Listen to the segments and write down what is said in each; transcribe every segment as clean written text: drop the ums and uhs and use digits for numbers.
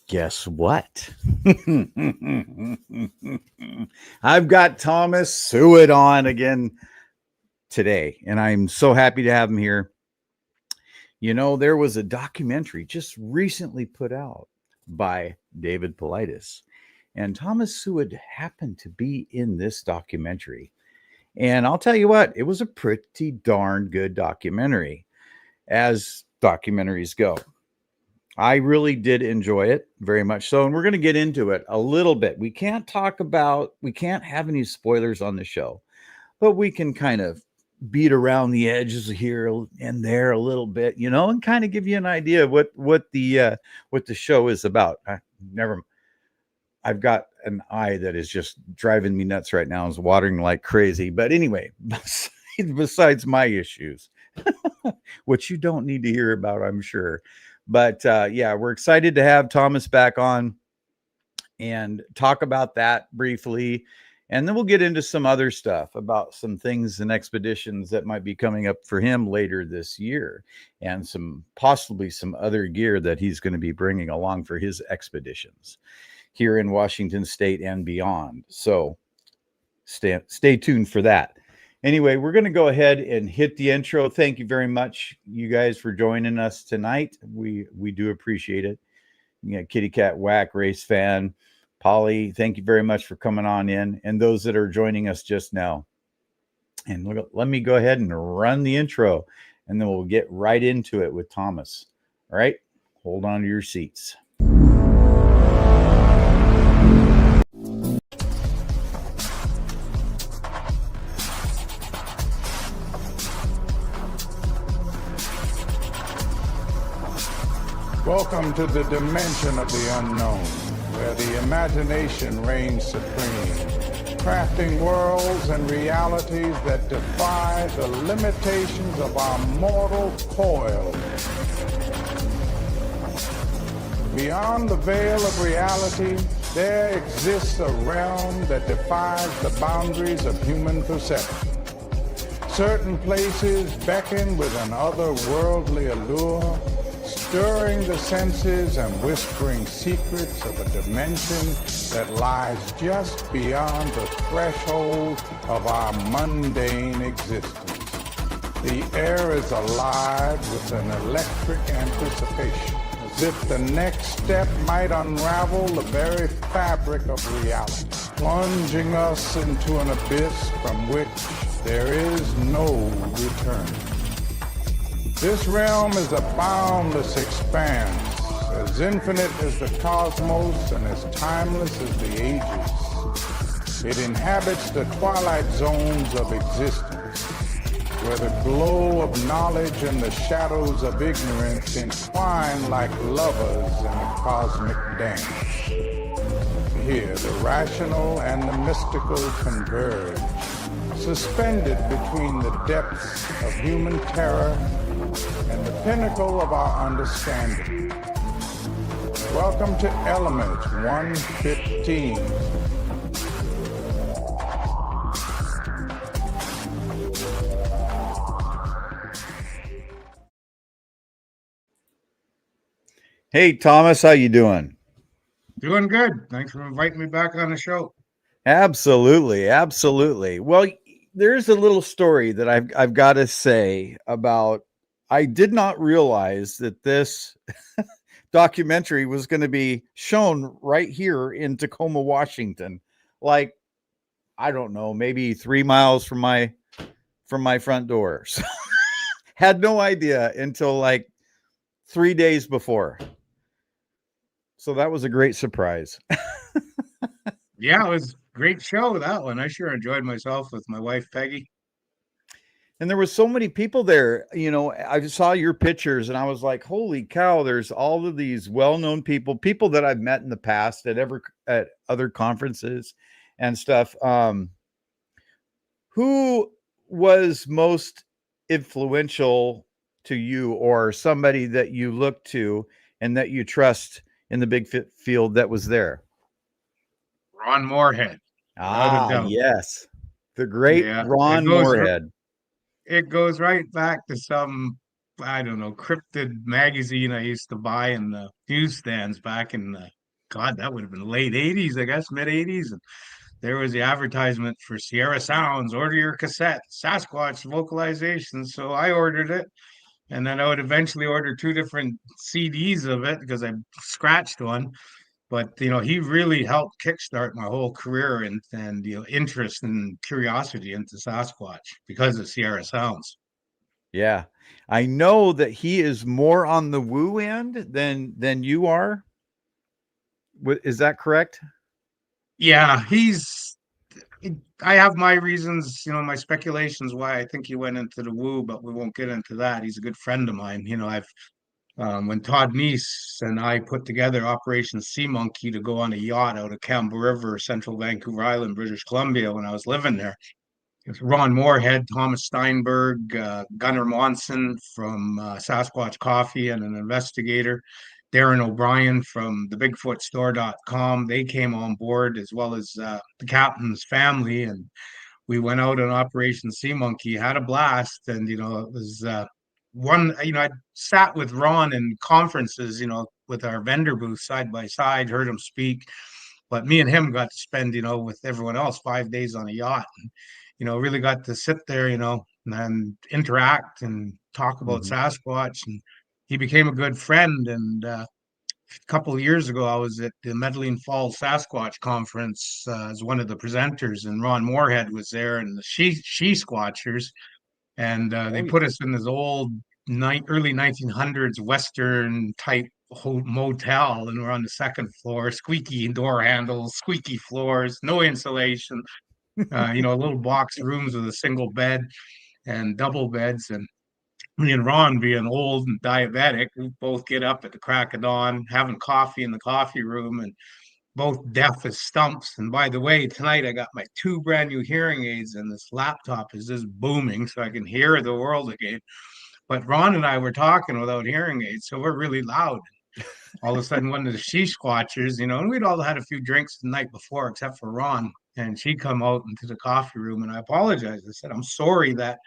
Guess what? I've got Thomas Sewid on again today, and I'm so happy to have him here. You know, there was a documentary just recently put out by David Paulides, and Thomas Sewid happened to be in this documentary. And I'll tell you what, it was a pretty darn good documentary, as documentaries go. I really did enjoy it very much so. And we're going to get into it a little bit. We can't have any spoilers on the show, but we can kind of beat around the edges here and there a little bit, and kind of give you an idea of what the show is about. I've got an eye that is just driving me nuts right now. It's watering like crazy. But anyway, besides my issues, which you don't need to hear about, I'm sure. But yeah, we're excited to have Thomas back on and talk about that briefly. And then we'll get into some other stuff about some things and expeditions that might be coming up for him later this year, and possibly some other gear that he's going to be bringing along for his expeditions here in Washington State and beyond. So stay tuned for that. Anyway, we're going to go ahead and hit the intro. Thank you very much, you guys, for joining us tonight. We do appreciate it. You got Kitty Cat Whack, Race Fan, Polly, thank you very much for coming on in, and those that are joining us just now. And let me go ahead and run the intro, and then we'll get right into it with Thomas. All right, hold on to your seats. Welcome to the dimension of the unknown, where the imagination reigns supreme, crafting worlds and realities that defy the limitations of our mortal coil. Beyond the veil of reality, there exists a realm that defies the boundaries of human perception. Certain places beckon with an otherworldly allure, stirring the senses and whispering secrets of a dimension that lies just beyond the threshold of our mundane existence. The air is alive with an electric anticipation, as if the next step might unravel the very fabric of reality, plunging us into an abyss from which there is no return. This realm is a boundless expanse, as infinite as the cosmos and as timeless as the ages. It inhabits the twilight zones of existence, where the glow of knowledge and the shadows of ignorance entwine like lovers in a cosmic dance. Here, the rational and the mystical converge, suspended between the depths of human terror and the pinnacle of our understanding. Welcome to Element 115. Hey, Thomas, how you doing? Doing good. Thanks for inviting me back on the show. Absolutely, absolutely. Well, there's a little story that I've got to say about. I did not realize that this documentary was going to be shown right here in Tacoma, Washington. Like, I don't know, maybe 3 miles from my front door. So had no idea until like 3 days before. So that was a great surprise. Yeah, it was a great show, that one. I sure enjoyed myself with my wife, Peggy. And there was so many people there. I saw your pictures and I was like, holy cow, there's all of these well-known people that I've met in the past at other conferences and stuff. Who was most influential to you, or somebody that you look to and that you trust in the big field that was there? Ron Moorhead. Yes. The great Ron Moorhead. It goes right back to some, I don't know, cryptid magazine I used to buy in the newsstands back in the God, that would have been late 80s, I guess, mid 80s. And there was the advertisement for Sierra Sounds, order your cassette, Sasquatch vocalization. So I ordered it. And then I would eventually order two different CDs of it because I scratched one. But he really helped kickstart my whole career and interest and curiosity into Sasquatch because of Sierra Sounds. Yeah. I know that he is more on the woo end than you are. Is that correct? Yeah, I have my reasons, my speculations why I think he went into the woo, but we won't get into that. He's a good friend of mine. I've when Todd Neese and I put together Operation Sea Monkey to go on a yacht out of Campbell River, Central Vancouver Island, British Columbia, when I was living there. It was Ron Moorhead, Thomas Steinberg, Gunnar Monson from Sasquatch Coffee, and an investigator, Darren O'Brien from the BigfootStore.com. They came on board, as well as the captain's family, and we went out on Operation Sea Monkey, had a blast, and it was I sat with Ron in conferences, with our vendor booth side by side, heard him speak, but me and him got to spend, with everyone else 5 days on a yacht. And, really got to sit there, and interact and talk about Mhm. Sasquatch. And he became a good friend. And a couple of years ago, I was at the Medellin Falls Sasquatch Conference as one of the presenters, and Ron Moorhead was there, and the she Squatchers, and they Oh, put us in this old early 1900s Western type motel, and we're on the second floor, squeaky door handles, squeaky floors, no insulation, little box rooms with a single bed and double beds. And me and Ron, being old and diabetic, we both get up at the crack of dawn, having coffee in the coffee room, and both deaf as stumps. And by the way, tonight I got my two brand new hearing aids, and this laptop is just booming, so I can hear the world again. But Ron and I were talking without hearing aids, so we're really loud. All of a sudden, one of the she squatchers, and we'd all had a few drinks the night before, except for Ron. And she come out into the coffee room, and I apologized. I said, "I'm sorry that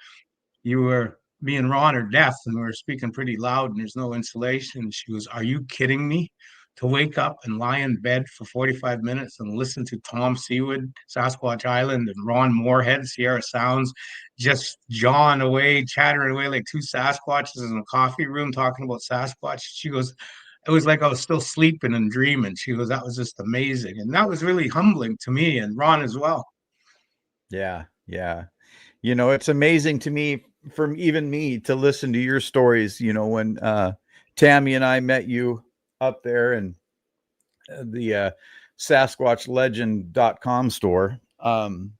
me and Ron are deaf, and we were speaking pretty loud, and there's no insulation." She goes, "Are you kidding me? To wake up and lie in bed for 45 minutes and listen to Tom Sewid, Sasquatch Island, and Ron Moorhead, Sierra Sounds, just jawing away, chattering away like two Sasquatches in a coffee room talking about Sasquatch." She goes, "It was like I was still sleeping and dreaming." She goes, "That was just amazing." And that was really humbling to me and Ron as well. Yeah, yeah. It's amazing to me, from even me, to listen to your stories, when Tammy and I met you up there and the SasquatchLegend.com store, and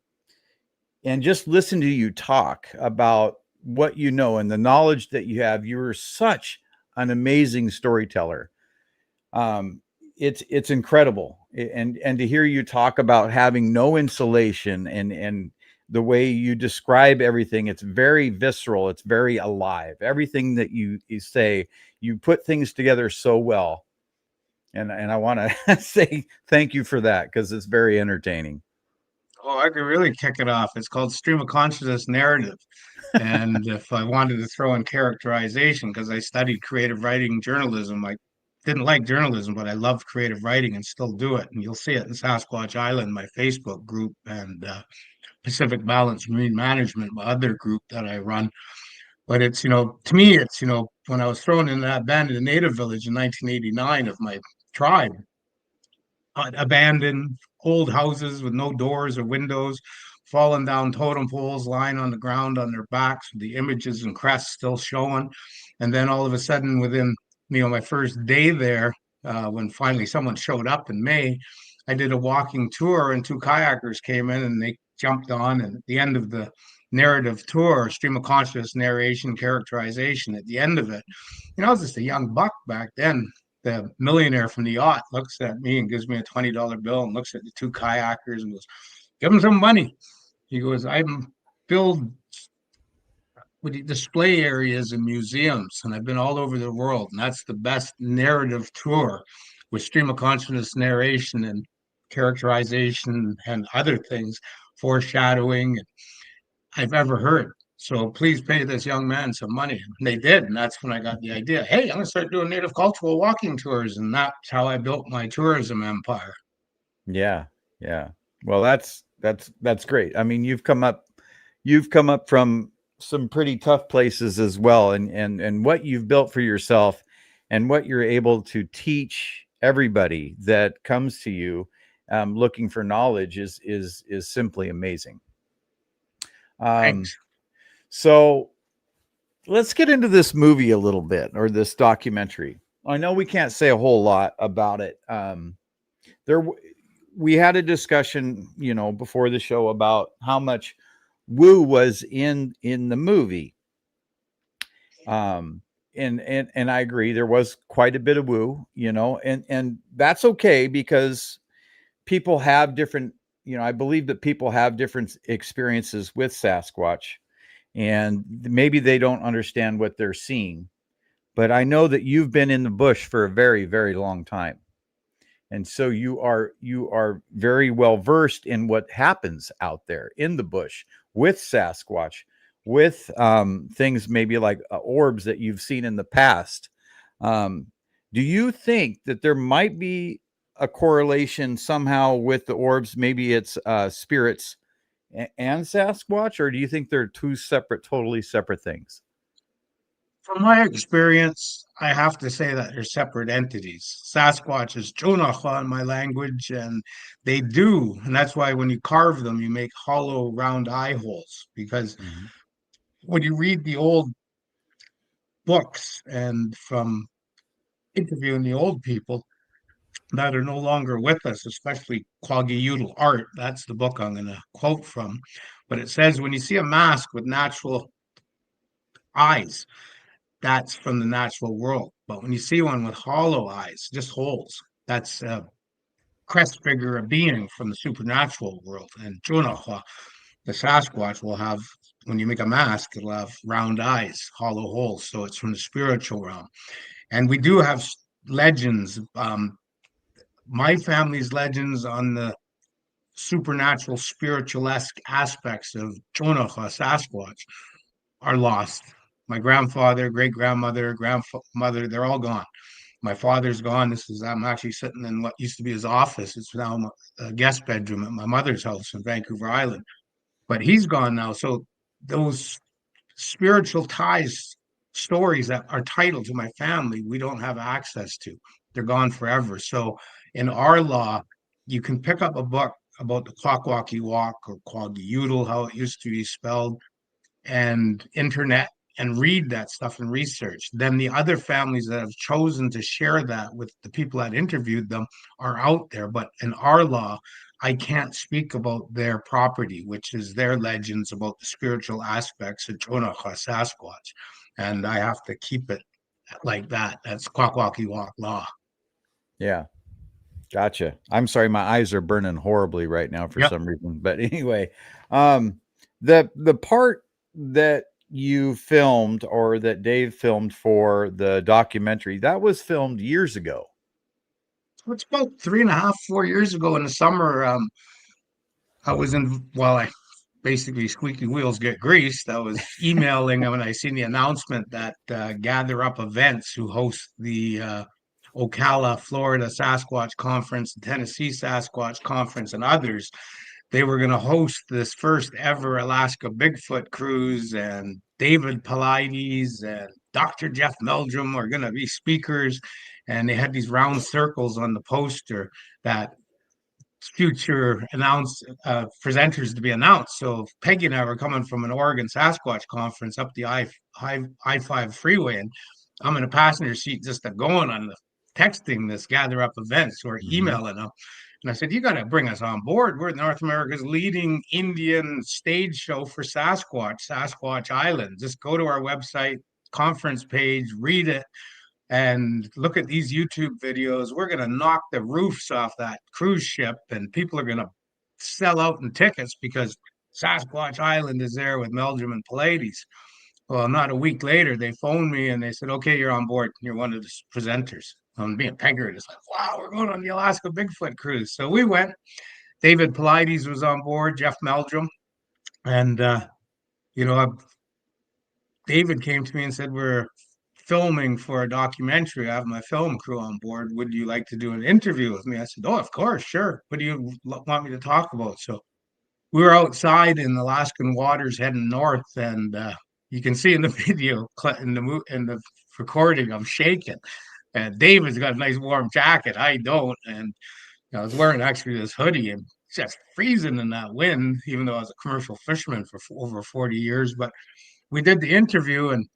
just listen to you talk about what you know and the knowledge that you have. You're such an amazing storyteller. It's incredible, and to hear you talk about having no insulation, and the way you describe everything, it's very visceral, it's very alive. Everything that you say, you put things together so well, and I want to say thank you for that, because it's very entertaining. Oh, I could really kick it off. It's called Stream of Consciousness Narrative. And if I wanted to throw in characterization, because I studied creative writing journalism, I didn't like journalism, but I loved creative writing and still do it. And you'll see it in Sasquatch Island, my Facebook group, and Pacific Balance Marine Management, my other group that I run. But it's, to me, it's, when I was thrown in that abandoned native village in 1989 of my tribe, abandoned old houses with no doors or windows, fallen down totem poles, lying on the ground on their backs with the images and crests still showing. And then all of a sudden, within my first day there, when finally someone showed up in May, I did a walking tour, and two kayakers came in and they jumped on. And at the end of the narrative tour, stream of consciousness narration, characterization, at the end of it, I was just a young buck back then. The millionaire from the yacht looks at me and gives me a $20 bill and looks at the two kayakers and goes, "Give them some money." He goes, "I'm filled with display areas and museums, and I've been all over the world, and that's the best narrative tour with stream of consciousness narration and characterization and other things, foreshadowing, I've ever heard." So please pay this young man some money. And they did, and that's when I got the idea. Hey, I'm gonna start doing native cultural walking tours, and that's how I built my tourism empire. Yeah, yeah. Well, that's great. I mean, you've come up from some pretty tough places as well, and what you've built for yourself, and what you're able to teach everybody that comes to you, looking for knowledge is simply amazing. Um, Thanks. so let's get into this movie a little bit, or this documentary. I know we can't say a whole lot about it. There we had a discussion, before the show, about how much woo was in the movie. And I agree, there was quite a bit of woo, and that's okay, because people have different, I believe that people have different experiences with Sasquatch, and maybe they don't understand what they're seeing. But I know that you've been in the bush for a very, very long time. And so you are very well versed in what happens out there in the bush with Sasquatch, with things maybe like orbs that you've seen in the past. Um, do you think that there might be a correlation somehow with the orbs? Maybe it's spirits and Sasquatch, or do you think they're two separate, totally separate things? From my experience, I have to say that they're separate entities. Sasquatch is Chonacha in my language, and they do. And that's why when you carve them, you make hollow, round eye holes. Because Mhm. when you read the old books and from interviewing the old people that are no longer with us, especially Quagga Art, that's the book I'm going to quote from. But it says when you see a mask with natural eyes, that's from the natural world. But when you see one with hollow eyes, just holes, that's a crest figure, a being from the supernatural world. And Junawa, the Sasquatch, will have, when you make a mask, it'll have round eyes, hollow holes. So it's from the spiritual realm. And we do have legends. My family's legends on the supernatural, spiritualesque aspects of Junawa, Sasquatch, are lost. My grandfather, great grandmother, grandmother, they're all gone. My father's gone. I'm actually sitting in what used to be his office. It's now a guest bedroom at my mother's house in Vancouver Island. But he's gone now. So those spiritual ties, stories that are titled to my family, we don't have access to. They're gone forever. So in our law, you can pick up a book about the Kwakwaki Walk or Kwagga, how it used to be spelled, and internet, and read that stuff and research. Then the other families that have chosen to share that with the people that interviewed them are out there. But in our law, I can't speak about their property, which is their legends about the spiritual aspects of Chonacha Sasquatch. And I have to keep it like that. That's Kwakwaki law. Yeah. Gotcha. I'm sorry, my eyes are burning horribly right now for Yep. some reason. But anyway, um, the part that you filmed, or that Dave filmed for the documentary, that was filmed years ago. It's about 3.5, 4 years ago in the summer. I was in, well, I basically squeaky wheels get greased. I was emailing when I seen the announcement that Gather Up Events, who host the Ocala, Florida Sasquatch Conference, Tennessee Sasquatch Conference, and others, they were going to host this first ever Alaska Bigfoot cruise, and David Paulides and Dr. Jeff Meldrum are going to be speakers. And they had these round circles on the poster that future presenters to be announced. So Peggy and I were coming from an Oregon Sasquatch conference up the I-5 freeway, and I'm in a passenger seat just going on the texting this Gather Up Events or Mhm. emailing them. And I said, you got to bring us on board. We're North America's leading Indian stage show for Sasquatch, Sasquatch Island. Just go to our website, conference page, read it, and look at these YouTube videos. We're going to knock the roofs off that cruise ship, and people are going to sell out in tickets because Sasquatch Island is there with Meldrum and Pallades. Well, not a week later, they phoned me and they said, okay, you're on board. You're one of the presenters. I'm being peggered. It's like, wow, we're going on the Alaska Bigfoot cruise. So we went. David Paulides was on board, Jeff Meldrum. And, you know, David came to me and said, we're filming for a documentary. I have my film crew on board. Would you like to do an interview with me? I said, oh, of course, sure. What do you want me to talk about? So we were outside in Alaskan waters heading north, and you can see in the video, in the recording, I'm shaking. And David's got a nice warm jacket. I don't. And I was wearing actually this hoodie and just freezing in that wind, even though I was a commercial fisherman for over 40 years. But we did the interview, and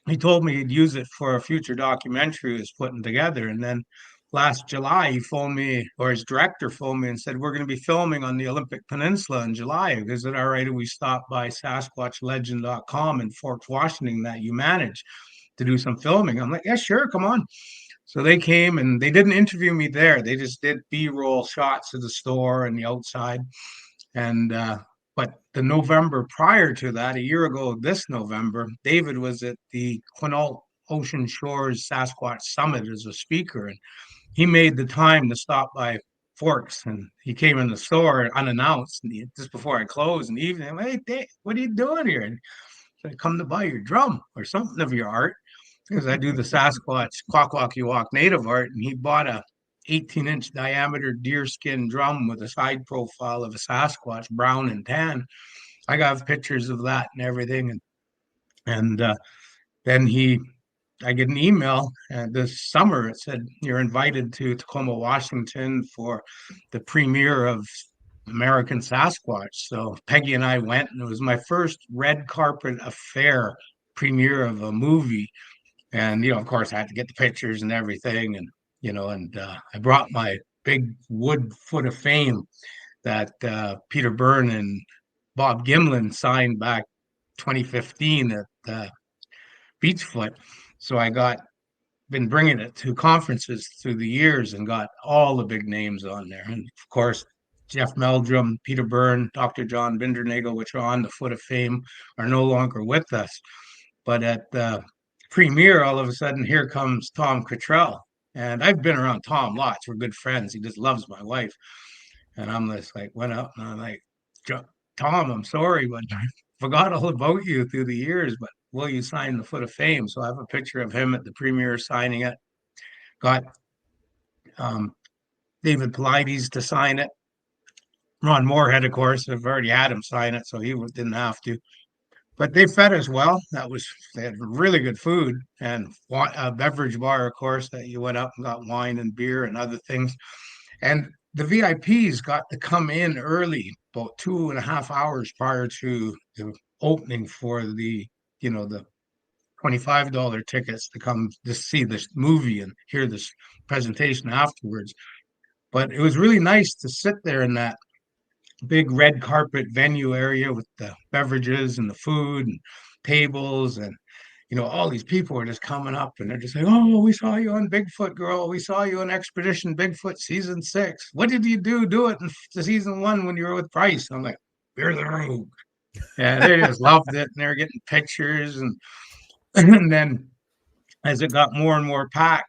he told me he'd use it for a future documentary he was putting together. And then last July, he phoned me, or his director phoned me and said, we're going to be filming on the Olympic Peninsula in July. Is it all right if we stop by SasquatchLegend.com in Fort Washington that you manage to do some filming? I'm like, yeah, sure, come on. So they came, and they didn't interview me there. They just did B-roll shots of the store and the outside. And but the November prior to that, a year ago this November, David was at the Quinault Ocean Shores Sasquatch Summit as a speaker, and he made the time to stop by Forks, and he came in the store unannounced, and just before I closed in the evening. I'm like, hey, Dave, what are you doing here? And I come to buy your drum or something of your art, because I do the Sasquatch Kwak-Walk-You-Walk native art, and he bought a 18-inch diameter deerskin drum with a side profile of a Sasquatch, brown and tan. I got pictures of that and everything, and then I get an email this summer. It said, you're invited to Tacoma, Washington for the premiere of American Sasquatch. So Peggy and I went, and it was my first red carpet affair premiere of a movie. And, of course, I had to get the pictures and everything. And, I brought my big wood foot of fame that Peter Byrne and Bob Gimlin signed back 2015 at Beachfoot. So been bringing it to conferences through the years and got all the big names on there. And of course, Jeff Meldrum, Peter Byrne, Dr. John Bindernagel, which are on the Foot of Fame, are no longer with us. But at the premiere, all of a sudden, here comes Tom Cottrell. And I've been around Tom lots. We're good friends. He just loves my wife. And I'm just like, went up and I'm like, Tom, I'm sorry, but I forgot all about you through the years, but will you sign the Foot of Fame? So I have a picture of him at the premiere signing it. Got David Paulides to sign it. Ron Moorhead, of course, I've already had him sign it, so he didn't have to. But they fed us well. They had really good food, and a beverage bar, of course, that you went up and got wine and beer and other things. And the VIPs got to come in early, about 2.5 hours prior to the opening for the $25 tickets to come to see this movie and hear this presentation afterwards. But it was really nice to sit there in that big red carpet venue area with the beverages and the food and tables, and all these people are just coming up and they're just like, oh, we saw you on Bigfoot, girl. We saw you on Expedition Bigfoot season 6. What did you do it in season 1 when you were with Bryce? I'm like, we're the rogue. Yeah, they just loved it, and they're getting pictures, and then as it got more and more packed,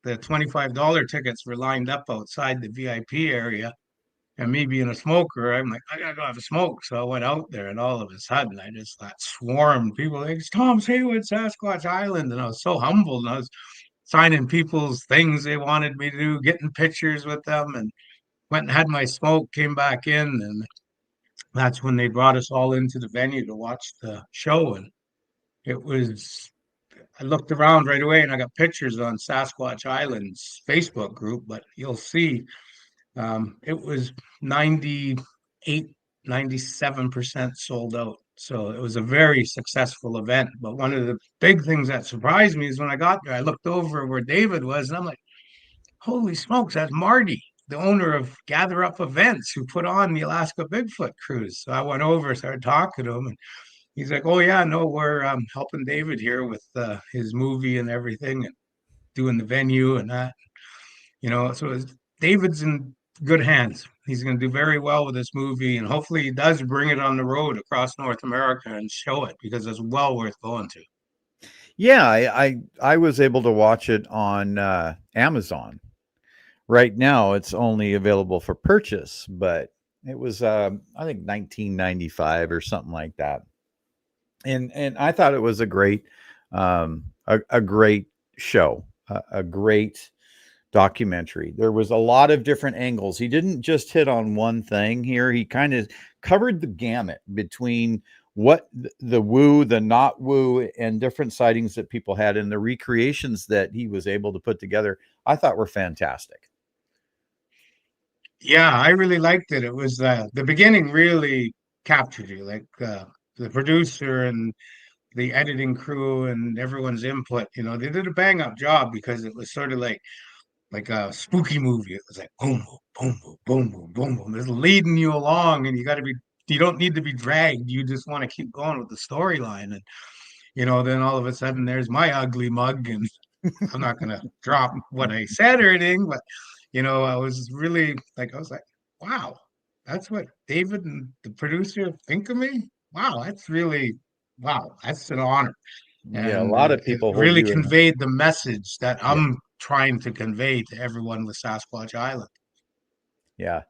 the $25 tickets were lined up outside the VIP area. And me being a smoker, I'm like, I gotta go have a smoke. So I went out there, and all of a sudden, I just got swarmed. People like, it's Tom Sewid, Sasquatch Island. And I was so humbled. And I was signing people's things they wanted me to do, getting pictures with them, and went and had my smoke, came back in. And that's when they brought us all into the venue to watch the show. And I looked around right away, and I got pictures on Sasquatch Island's Facebook group, but you'll see it was 98, 97% sold out. So it was a very successful event. But one of the big things that surprised me is when I got there, I looked over where David was, and I'm like, holy smokes, that's Marty, the owner of Gather Up Events, who put on the Alaska Bigfoot cruise. So I went over, started talking to him, and he's like, oh, yeah, no, we're helping David here with his movie and everything, and doing the venue and that. So David's in good hands. He's going to do very well with this movie, and hopefully he does bring it on the road across North America and show it, because it's well worth going to. Yeah, I was able to watch it on Amazon. Right now, it's only available for purchase, but it was I think $19.95 or something like that. And I thought it was a great show, a great documentary. There was a lot of different angles. He didn't just hit on one thing here. He kind of covered the gamut between what the woo, the not woo, and different sightings that people had, and the recreations that he was able to put together, I thought were fantastic. Yeah, I really liked it. It was the beginning really captured you, like the producer and the editing crew and everyone's input. You know, they did a bang up job because it was sort of like a spooky movie. It was like boom, boom, boom, boom, boom, boom, boom. It's leading you along, and you don't need to be dragged. You just want to keep going with the storyline. And then all of a sudden there's my ugly mug, and I'm not gonna drop what I said or anything, but I was really like, I was like, wow, that's what David and the producer think of me. Wow, that's an honor. Yeah, a And lot of it people hold really you in. conveyed the message that Yeah, I'm trying to convey to everyone with Sasquatch Island. yeah.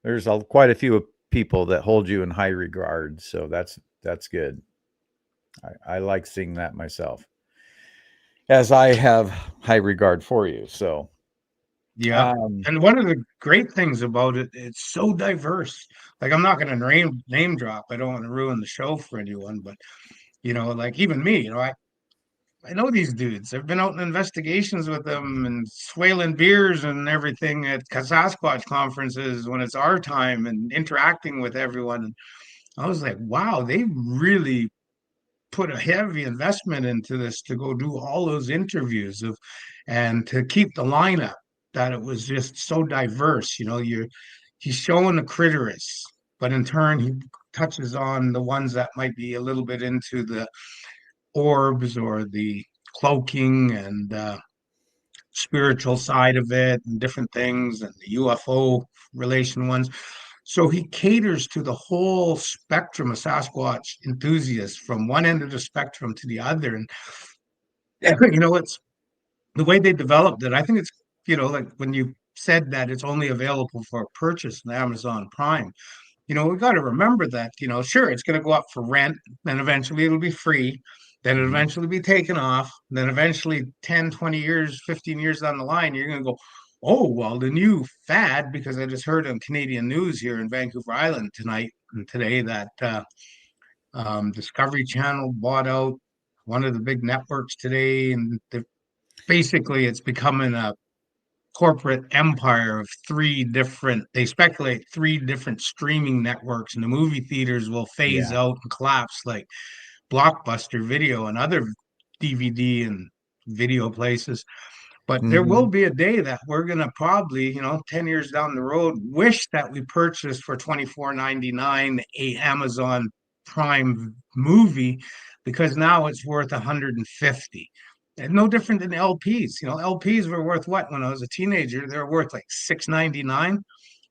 There's quite a few people that hold you in high regard, so that's good. I like seeing that myself, as I have high regard for you. So, Yeah. um, And one of the great things about it, it's so diverse. Like I'm not going to name drop. I don't want to ruin the show for anyone, but like even me, I know these dudes. I've been out in investigations with them and swailing beers and everything at Sasquatch conferences when it's our time and interacting with everyone. And I was like, wow, they really put a heavy investment into this to go do all those interviews and to keep the lineup that it was just so diverse. He's showing the criterists, but in turn he touches on the ones that might be a little bit into the orbs or the cloaking and spiritual side of it and different things and the UFO relation ones. So he caters to the whole spectrum of Sasquatch enthusiasts from one end of the spectrum to the other. And it's the way they developed it. I think it's, like when you said that it's only available for purchase on Amazon Prime, we got to remember that, sure, it's going to go up for rent, then eventually it'll be free, then it'll mhm. eventually be taken off, then eventually 10, 20 years, 15 years down the line, you're going to go, oh, well, the new fad, because I just heard on Canadian news here in Vancouver Island tonight and today that Discovery Channel bought out one of the big networks today, and basically it's becoming a corporate empire of they speculate three different streaming networks, and the movie theaters will phase Yeah. out and collapse like Blockbuster Video and other DVD and video places. But there will Hmm. be a day that we're going to probably, 10 years down the road, wish that we purchased for $24.99 a Amazon Prime movie because now it's worth 150. And no different than LPs. LPs were worth what when I was a teenager? They were worth like $6.99.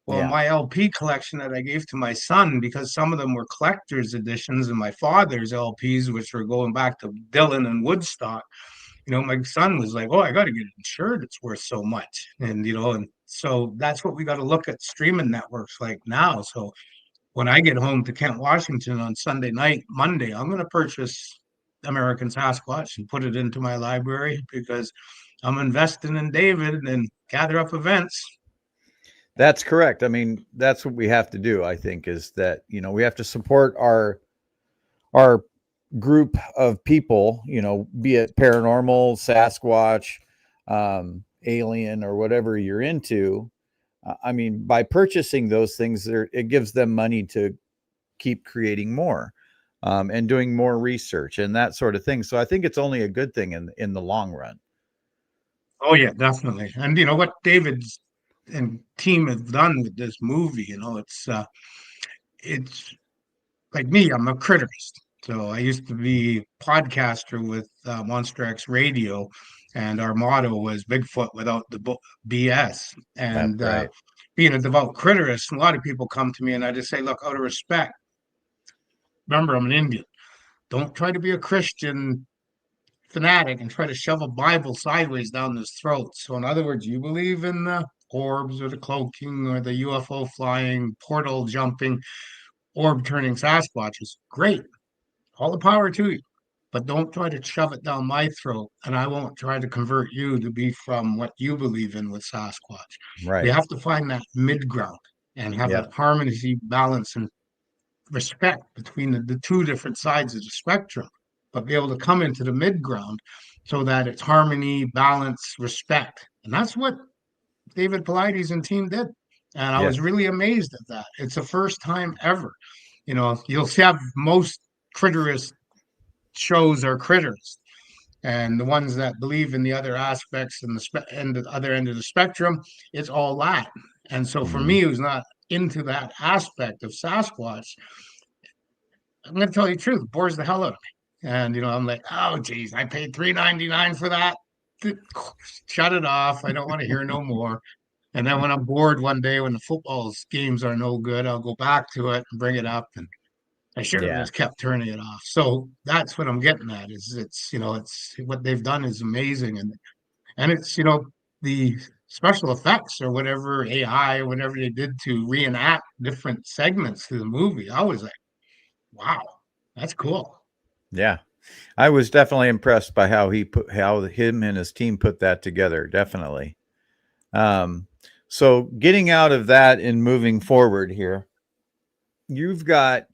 Well, Yeah. my LP collection that I gave to my son, because some of them were collector's editions, and my father's LPs, which were going back to Dylan and Woodstock, my son was like, "Oh, I got to get it insured. It's worth so much." And so that's what we got to look at streaming networks like now. So when I get home to Kent, Washington on Sunday night, Monday, I'm going to purchase American Sasquatch and put it into my library because I'm investing in David and gather up events. That's correct. I mean, that's what we have to do, I think, is that, we have to support our group of people, be it paranormal, Sasquatch, alien, or whatever you're into. I mean, by purchasing those things, it gives them money to keep creating more, and doing more research and that sort of thing. So I think it's only a good thing in the long run. Oh yeah, definitely. And what David's and team have done with this movie, it's like me, I'm a criticist. So I used to be podcaster with Monster X Radio, and our motto was Bigfoot without the BS. That's And right. being a devout criticist, a lot of people come to me and I just say, look, out of respect, remember, I'm an Indian. Don't try to be a Christian fanatic and try to shove a Bible sideways down his throat. So, in other words, you believe in the orbs or the cloaking or the UFO flying, portal jumping, orb turning Sasquatches. Great. all the power to you. But don't try to shove it down my throat, and I won't try to convert you to be from what you believe in with Sasquatch. We Right. have to find that mid ground and have Yep. a harmony, balance, and respect between the two different sides of the spectrum, but be able to come into the mid ground so that it's harmony, balance, respect. And that's what David Paulides and team did. And I was Yes. really amazed at that. It's the first time ever. You know, you'll have most critterist shows are critters. And the ones that believe in the other aspects and the other end of the spectrum, it's all that. And so for Mhm. me, who's not into that aspect of Sasquatch, I'm going to tell you the truth, it bores the hell out of me. And, I'm like, oh, geez, I paid $3.99 for that. Shut it off. I don't want to hear no more. And then when I'm bored one day when the football games are no good, I'll go back to it and bring it up. And I should have Yeah. just kept turning it off. So that's what I'm getting at is it's what they've done is amazing. And it's, the special effects or whatever AI or whatever they did to reenact different segments to the movie. I was like, wow, that's cool. Yeah. I was definitely impressed by how him and his team put that together. Definitely. Um, so getting out of that and moving forward here, you've got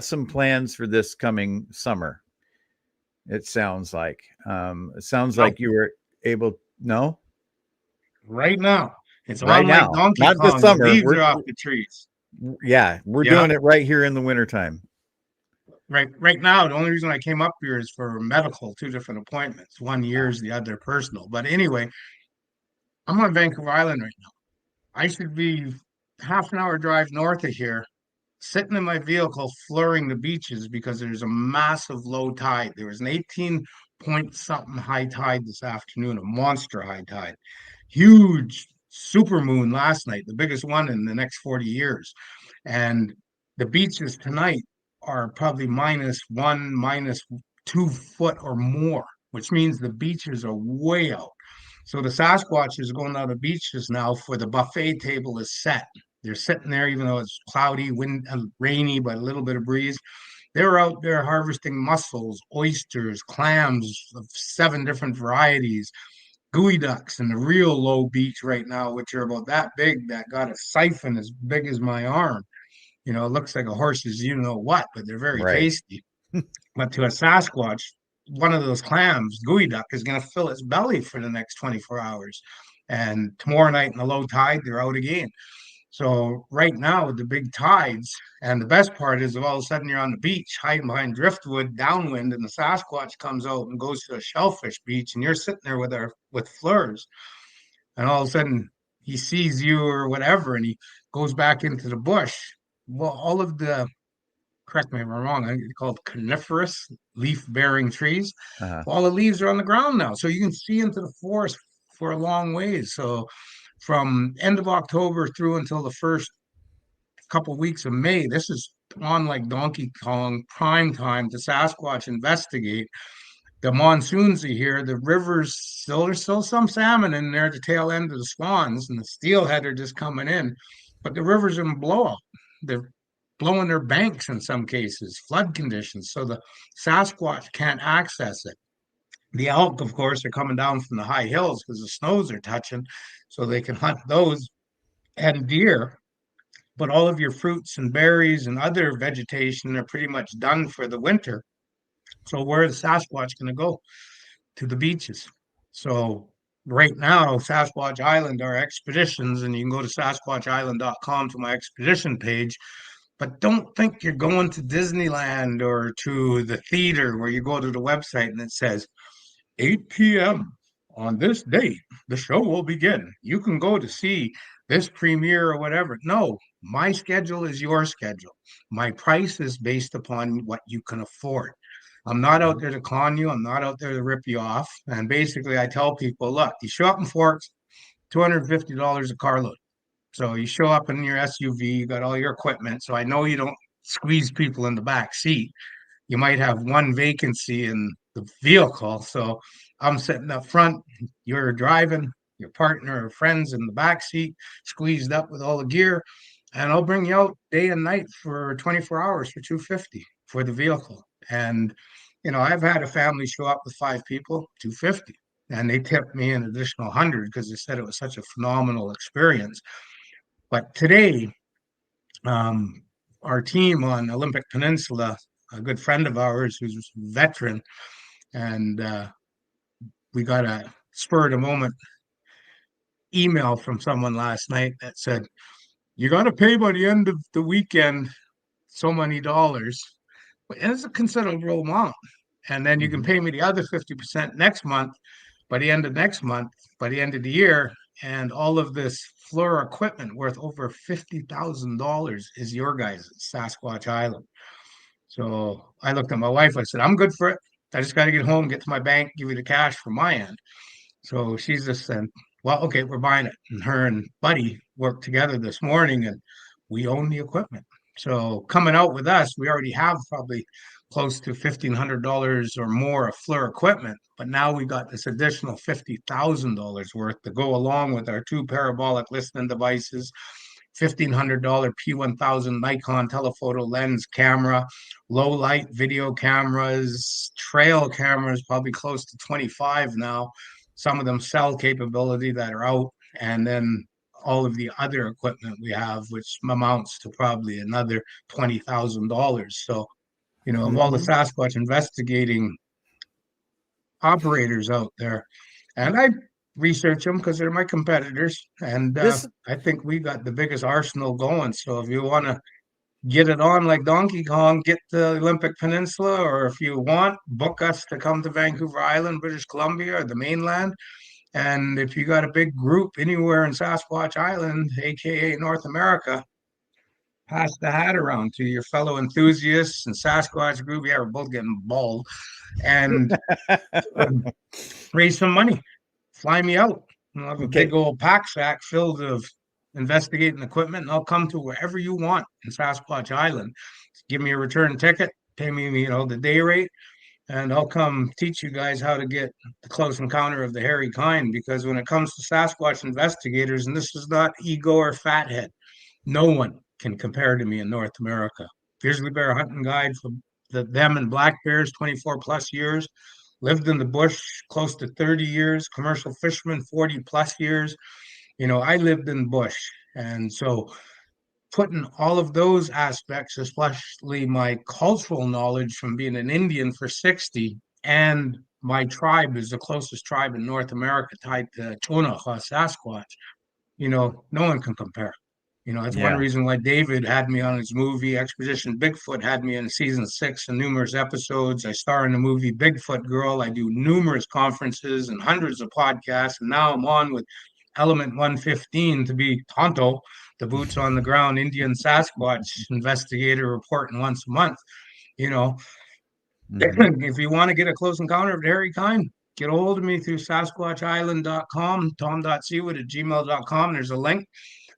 some plans for this coming summer. It sounds like. It sounds No, like you were able. No, right now. It's right on like now, Donkey not this Kong. The summer. leaves are off the trees. Yeah, we're Yeah. doing it right here in the wintertime. Right now, the only reason I came up here is for medical, two different appointments. One year's, the other personal. But anyway, I'm on Vancouver Island right now. I should be half an hour drive north of here, sitting in my vehicle, flooring the beaches because there's a massive low tide. There was an 18 point something high tide this afternoon, a monster high tide. Huge super moon last night, the biggest one in the next 40 years. And the beaches tonight are probably -1, -2 foot or more, which means the beaches are way out. So the Sasquatch is going out of beaches now for the buffet table is set. They're sitting there, even though it's cloudy, wind, rainy, but a little bit of breeze. They're out there harvesting mussels, oysters, clams of 7 different varieties, gooey ducks in the real low beach right now, which are about that big, that got a siphon as big as my arm. It looks like a horse's you know what, but they're very Right. tasty. But to a Sasquatch, one of those clams, gooey duck, is going to fill its belly for the next 24 hours. And tomorrow night in the low tide, they're out again. So right now with the big tides, and the best part is all of a sudden you're on the beach hiding behind driftwood downwind, and the Sasquatch comes out and goes to a shellfish beach, and you're sitting there with flirs, and all of a sudden he sees you or whatever, and he goes back into the bush. Well, all of the correct me if I'm wrong, I think it's called coniferous leaf-bearing trees. Uh-huh. All the leaves are on the ground now, so you can see into the forest for a long ways. So from end of October through until the first couple of weeks of May, this is on like Donkey Kong prime time to Sasquatch investigate. The monsoons are here. The rivers there's still some salmon in there at the tail end of the swans, and the steelhead are just coming in. But the rivers are in blowout. They're blowing their banks in some cases, flood conditions. So the Sasquatch can't access it. The elk, of course, are coming down from the high hills because the snows are touching, so they can hunt those and deer. But all of your fruits and berries and other vegetation are pretty much done for the winter. So where is the Sasquatch going to go? To the beaches. So right now, Sasquatch Island are expeditions, and you can go to sasquatchisland.com to my expedition page. But don't think you're going to Disneyland or to the theater where you go to the website and it says 8 p.m. on this date, the show will begin. You can go to see this premiere or whatever. No, my schedule is your schedule. My price is based upon what you can afford. I'm not out there to con you. I'm not out there to rip you off. And basically, I tell people, look, you show up in Forks, $250 a carload. So you show up in your SUV, you got all your equipment. So I know you don't squeeze people in the back seat. You might have one vacancy in the vehicle. So I'm sitting up front, you're driving, your partner or friends in the back seat, squeezed up with all the gear, and I'll bring you out day and night for 24 hours for $250 for the vehicle. And, I've had a family show up with 5 people, 250, and they tipped me an additional 100 because they said it was such a phenomenal experience. But today, um, our team on Olympic Peninsula, a good friend of ours who's a veteran, and we got a spur of the moment email from someone last night that said, you got to pay by the end of the weekend so many dollars. And it's a considerable amount. And then you can pay me the other 50% next month, by the end of next month, by the end of the year. And all of this FLIR equipment worth over $50,000 is your guys' at Sasquatch Island. So I looked at my wife. I said, I'm good for it. I just got to get home, get to my bank, give you the cash from my end. So she's just said, well, okay, we're buying it. And her and Buddy worked together this morning and we own the equipment. So coming out with us, we already have probably close to $1,500 or more of FLIR equipment, but now we got this additional $50,000 worth to go along with our 2 parabolic listening devices, $1,500 P1000 Nikon telephoto lens camera, low light video cameras, trail cameras, probably close to 25 now. Some of them cell capability that are out, and then all of the other equipment we have, which amounts to probably another $20,000. So, of all the Sasquatch investigating operators out there, and I research them because they're my competitors, and I think we got the biggest arsenal going. So if you want to get it on like Donkey Kong, get the Olympic Peninsula, or if you want, book us to come to Vancouver Island, British Columbia, or the mainland. And if you got a big group anywhere in Sasquatch Island, aka North America, pass the hat around to your fellow enthusiasts and Sasquatch group. Yeah, we're both getting bald, and raise some money. Fly me out. I'll have a big old pack sack filled of investigating equipment, and I'll come to wherever you want in Sasquatch Island. Give me a return ticket, pay me, the day rate, and I'll come teach you guys how to get the close encounter of the hairy kind. Because when it comes to Sasquatch investigators, and this is not ego or fathead, no one can compare to me in North America. Grizzly bear hunting guide for them and black bears, 24 plus years. Lived in the bush close to 30 years. Commercial fisherman, 40 plus years. I lived in the bush. And so putting all of those aspects, especially my cultural knowledge from being an Indian for 60, and my tribe is the closest tribe in North America tied to Chonagha, Sasquatch, no one can compare. That's one reason why David had me on his movie Expedition Bigfoot, had me in season 6 and numerous episodes. I star in the movie Bigfoot Girl. I do numerous conferences and hundreds of podcasts. And now I'm on with Element 115 to be Tonto, the boots on the ground Indian Sasquatch investigator, reporting once a month. If you want to get a close encounter of the hairy kind, get a hold of me through SasquatchIsland.com, tom.sewid@gmail.com. There's a link.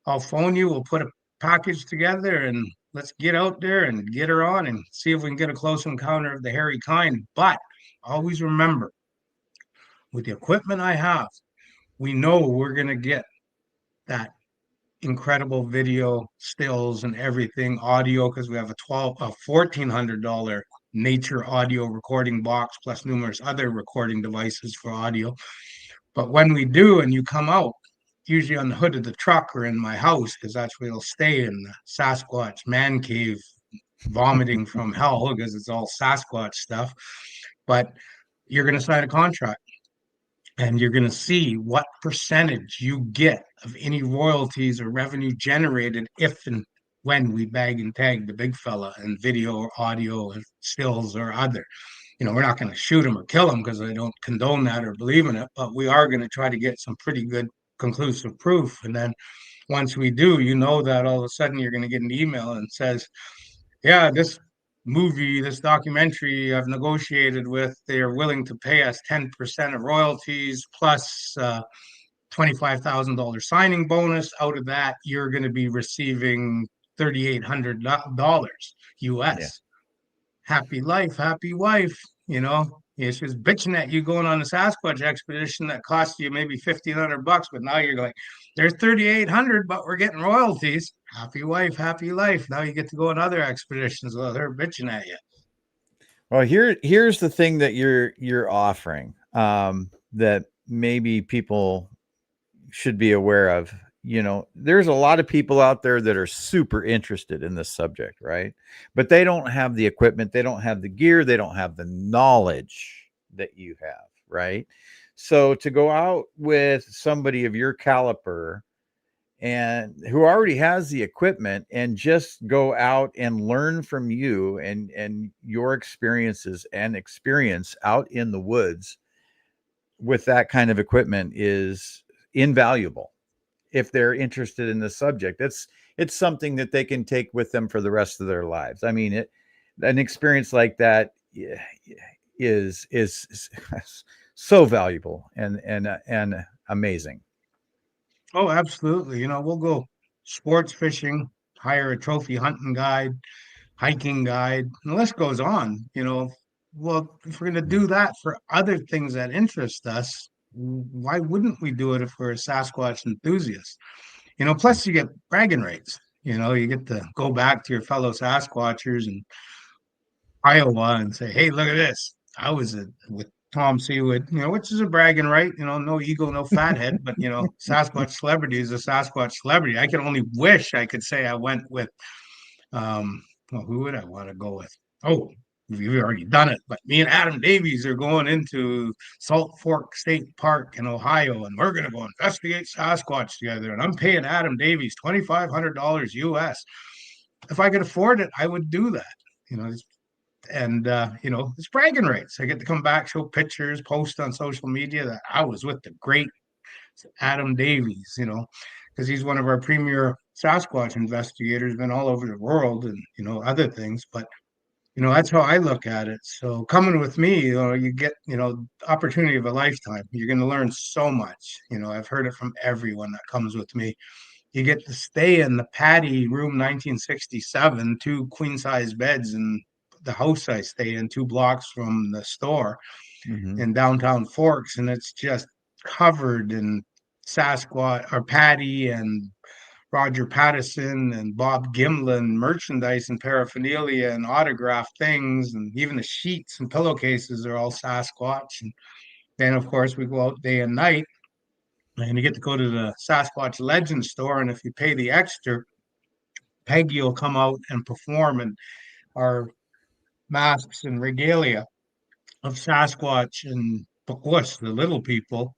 I'll phone you. We'll put a package together and let's get out there and get her on and see if we can get a close encounter of the hairy kind. But always remember, with the equipment I have, we know we're going to get that incredible video, stills, and everything, audio, because we have a $1,400 nature audio recording box plus numerous other recording devices for audio. But when we do, and you come out, usually on the hood of the truck or in my house, because that's where it'll stay in the Sasquatch man cave, vomiting from hell, because it's all Sasquatch stuff. But you're going to sign a contract, and you're going to see what percentage you get of any royalties or revenue generated if and when we bag and tag the big fella in video or audio and stills or other. We're not going to shoot him or kill him because I don't condone that or believe in it, but we are going to try to get some pretty good conclusive proof. And then once we do, that all of a sudden you're going to get an email and says, yeah, this movie, this documentary I've negotiated with, they're willing to pay us 10% of royalties plus $25,000 signing bonus. Out of that, you're going to be receiving $3,800 US. Yeah. Happy life, happy wife, It's just bitching at you going on a Sasquatch expedition that cost you maybe $1,500, but now you're like, there's $3,800, but we're getting royalties. Happy wife, happy life. Now you get to go on other expeditions while they're bitching at you. Well, here's the thing that you're offering, that maybe people should be aware of. You know, there's a lot of people out there that are super interested in this subject, right? But they don't have the equipment, they don't have the gear, they don't have the knowledge that you have, right? So to go out with somebody of your caliber and who already has the equipment and just go out and learn from you and your experiences and experience out in the woods with that kind of equipment is invaluable if they're interested in the subject. It's something that they can take with them for the rest of their lives. I mean, an experience like that is so valuable and amazing. Oh, absolutely. You know, we'll go sports fishing, hire a trophy hunting guide, hiking guide, and the list goes on. You know, well, if we're going to do that for other things that interest us, why wouldn't we do it if we're a Sasquatch enthusiast? You know, plus you get bragging rights. You know, you get to go back to your fellow Sasquatchers in Iowa and say, "Hey, look at this! I was with Tom Sewid," you know, which is a bragging right. You know, no ego, no fathead, but you know, Sasquatch celebrity is a Sasquatch celebrity. I can only wish I could say I went with well, who would I want to go with? Oh, we've already done it, but me and Adam Davies are going into Salt Fork State Park in Ohio, and we're going to go investigate Sasquatch together. And I'm paying Adam Davies $2,500 US. If I could afford it, I would do that. You know, and you know, it's bragging rights. I get to come back, show pictures, post on social media that I was with the great Adam Davies, you know, because he's one of our premier Sasquatch investigators, been all over the world and, you know, other things. But, you know, that's how I look at it. So coming with me, you know, you get, you know, opportunity of a lifetime. You're going to learn so much. You know, I've heard it from everyone that comes with me. You get to stay in the Patty Room 1967, two queen size beds in the house I stay in, 2 blocks from the store Mm-hmm. in downtown Forks, and it's just covered in Sasquatch or Patty and Roger Patterson and Bob Gimlin merchandise and paraphernalia and autographed things, and even the sheets and pillowcases are all Sasquatch. And then, of course, we go out day and night, and you get to go to the Sasquatch Legend store. And if you pay the extra, Peggy will come out and perform in our masks and regalia of Sasquatch and, of course, the little people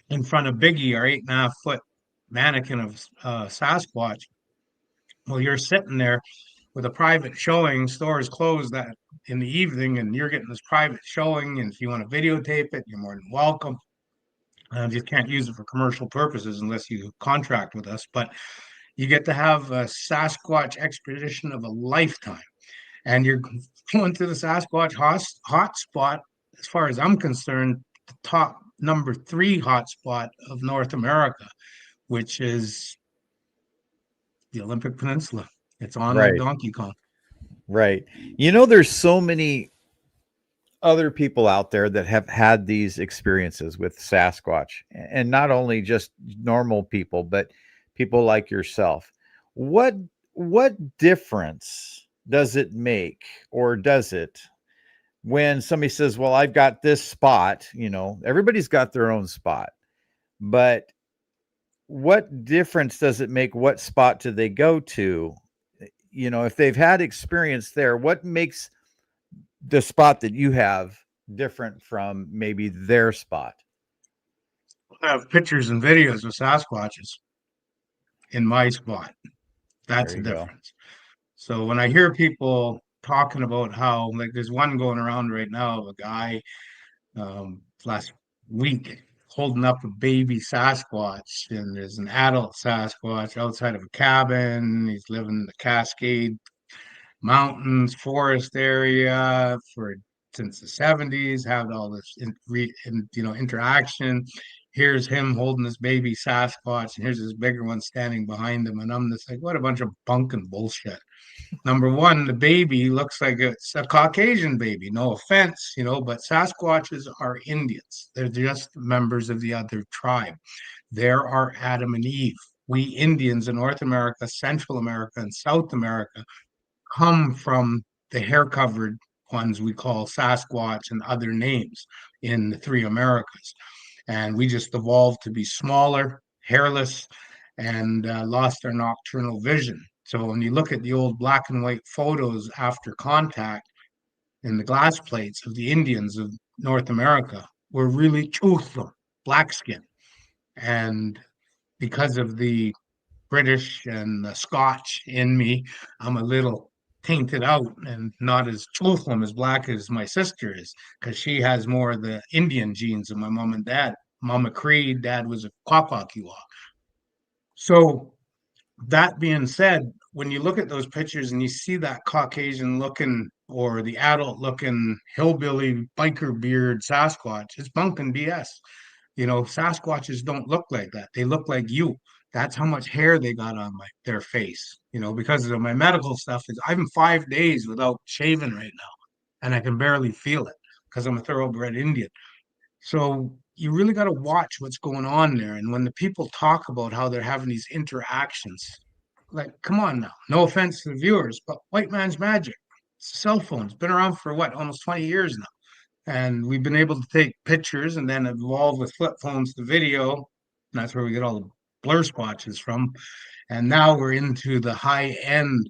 in front of Biggie, our 8.5 foot mannequin of Sasquatch. Well, you're sitting there with a private showing. Stores closed that in the evening, and you're getting this private showing. And if you want to videotape it, you're more than welcome. You can't use it for commercial purposes unless you contract with us. But you get to have a Sasquatch expedition of a lifetime, and you're going to the Sasquatch hotspot. As far as I'm concerned, the top number 3 hotspot of North America, which is the Olympic Peninsula. It's on like Right, Donkey Kong. right. You know, there's so many other people out there that have had these experiences with Sasquatch, and not only just normal people, but people like yourself. What what difference does it make, or does it, when somebody says, "Well, I've got this spot," you know, everybody's got their own spot, but what difference does it make what spot do they go to? You know, if they've had experience there, what makes the spot that you have different from maybe their spot? I have pictures and videos of Sasquatches in my spot. There That's the you go. difference. So when I hear people talking about how, like, there's one going around right now of a guy last week holding up a baby Sasquatch, and there's an adult Sasquatch outside of a cabin. He's living in the Cascade Mountains forest area for since the 70s, had all this you know, interaction. Here's him holding this baby Sasquatch, and here's this bigger one standing behind him, and I'm just like, what a bunch of bunk and bullshit. Number one, the baby looks like it's a Caucasian baby. No offense, you know, but Sasquatches are Indians. They're just members of the other tribe. There are Adam and Eve. We Indians in North America, Central America, and South America come from the hair covered ones we call Sasquatch and other names in the three Americas. And we just evolved to be smaller, hairless, and lost our nocturnal vision. So when you look at the old black and white photos after contact in the glass plates of the Indians of North America, we're really truthful, black skin. And because of the British and the Scotch in me, I'm a little tainted out and not as truthful as black as my sister is, because she has more of the Indian genes of my mom and dad. Mama Cree, dad was a Kwakwakiwa. So that being said, when you look at those pictures and you see that Caucasian looking or the adult looking hillbilly biker beard Sasquatch, it's bunk and BS. You know, Sasquatches don't look like that. They look like you. That's how much hair they got on their face. You know, because of my medical stuff. I'm 5 days without shaving right now, and I can barely feel it because I'm a thoroughbred Indian. So you really got to watch what's going on there. And when the people talk about how they're having these interactions, like, come on now. No offense to the viewers, but white man's magic. Cell phones been around for what, almost 20 years now. And we've been able to take pictures and then evolve with flip phones to video. And that's where we get all the blur spotches from. And now we're into the high end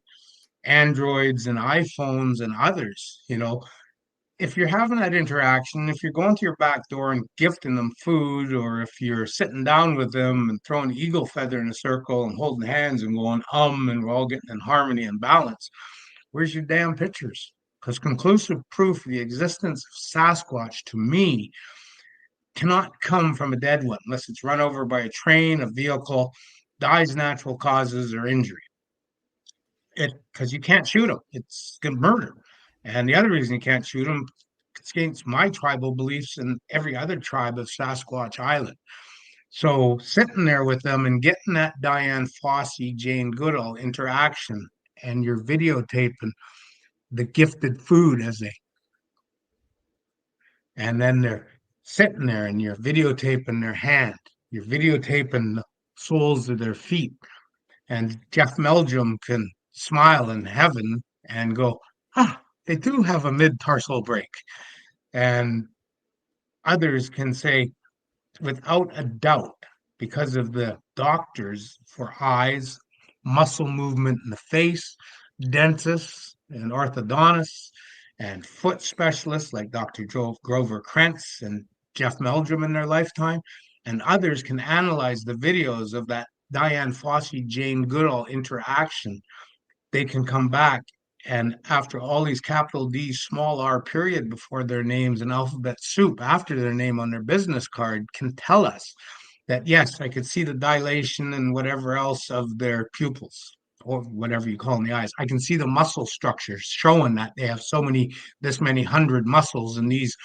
Androids and iPhones and others. You know, if you're having that interaction, if you're going to your back door and gifting them food, or if you're sitting down with them and throwing eagle feather in a circle and holding hands and going, and we're all getting in harmony and balance, where's your damn pictures? Because conclusive proof of the existence of Sasquatch to me cannot come from a dead one unless it's run over by a train, a vehicle, dies natural causes, or injury. Because you can't shoot them. It's murder. And the other reason you can't shoot them, it's against my tribal beliefs and every other tribe of Sasquatch Island. So sitting there with them and getting that Diane Fossey, Jane Goodall interaction, and you're videotaping the gifted food and then they're sitting there and you're videotaping their hand, you're videotaping the soles of their feet. And Jeff Meldrum can smile in heaven and go, they do have a mid-tarsal break. And others can say, without a doubt, because of the doctors for eyes, muscle movement in the face, dentists and orthodontists, and foot specialists like Dr. Grover Krentz and Jeff Meldrum in their lifetime, and others can analyze the videos of that Diane Fossey, Jane Goodall interaction. They can come back and after all these capital D, small r period before their names and alphabet soup after their name on their business card can tell us that, yes, I could see the dilation and whatever else of their pupils or whatever you call in the eyes. I can see the muscle structures showing that they have this many hundred muscles, and these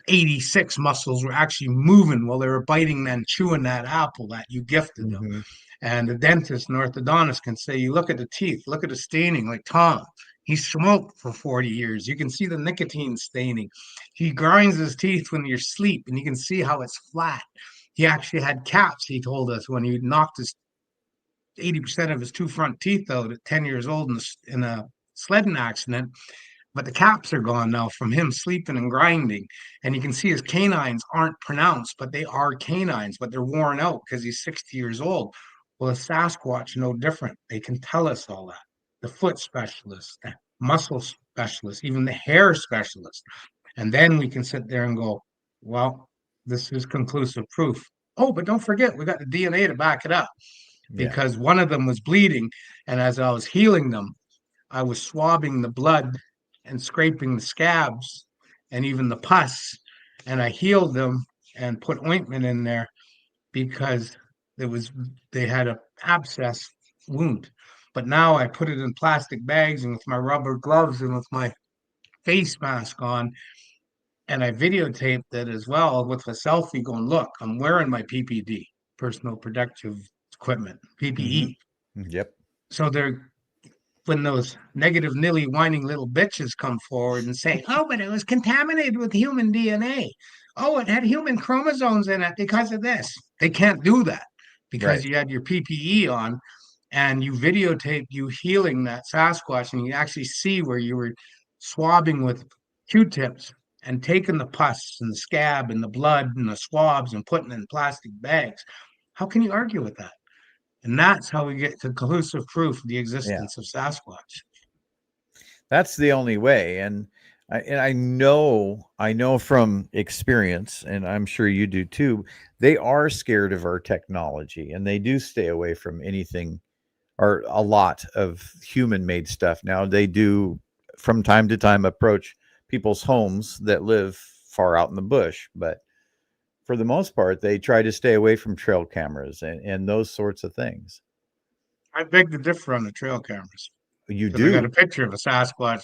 86 muscles were actually moving while they were biting and chewing that apple that you gifted them. Mm-hmm. And the dentist and orthodontist can say, you look at the teeth, look at the staining, like Tom. He smoked for 40 years. You can see the nicotine staining. He grinds his teeth when you're asleep, and you can see how it's flat. He actually had caps, he told us, when he knocked his 80% of his two front teeth out at 10 years old in a sledding accident. But the caps are gone now from him sleeping and grinding. And you can see his canines aren't pronounced, but they are canines, but they're worn out because he's 60 years old. Well, a Sasquatch, no different. They can tell us all that. The foot specialist, the muscle specialist, even the hair specialist. And then we can sit there and go, well, this is conclusive proof. Oh, but don't forget, we got the DNA to back it up. Because one of them was bleeding. And as I was healing them, I was swabbing the blood and scraping the scabs and even the pus. And I healed them and put ointment in there because they had an abscess wound. But now I put it in plastic bags and with my rubber gloves and with my face mask on. And I videotaped it as well with a selfie going, look, I'm wearing my PPD, personal protective equipment, PPE. Mm-hmm. Yep. So when those negative nilly whining little bitches come forward and say, oh, but it was contaminated with human DNA. Oh, it had human chromosomes in it because of this. They can't do that because you had your PPE on and you videotaped you healing that Sasquatch and you actually see where you were swabbing with Q-tips and taking the pus and the scab and the blood and the swabs and putting it in plastic bags. How can you argue with that? And that's how we get to conclusive proof of the Yeah. existence of Sasquatch. That's the only way. And I know from experience, and I'm sure you do too, they are scared of our technology and they do stay away from anything or a lot of human made stuff. Now they do from time to time approach people's homes that live far out in the bush, but for the most part, they try to stay away from trail cameras and those sorts of things. I beg to differ on the trail cameras You because I got a do? picture of a Sasquatch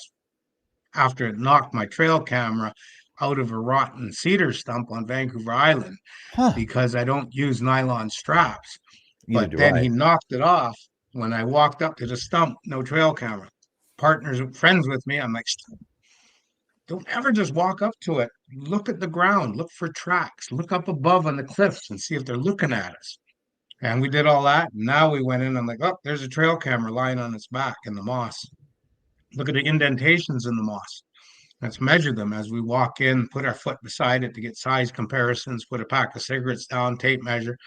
after it knocked my trail camera out of a rotten cedar stump on Vancouver Island Huh. because I don't use nylon straps. Either But do then I. he knocked it off when I walked up to the stump, no trail camera. Partners, friends with me, I'm like, don't ever just walk up to it. Look at the ground, look for tracks, look up above on the cliffs and see if they're looking at us. And we did all that. And now we went in. I'm like, oh, there's a trail camera lying on its back in the moss. Look at the indentations in the moss. Let's measure them as we walk in, put our foot beside it to get size comparisons, put a pack of cigarettes down, tape measure.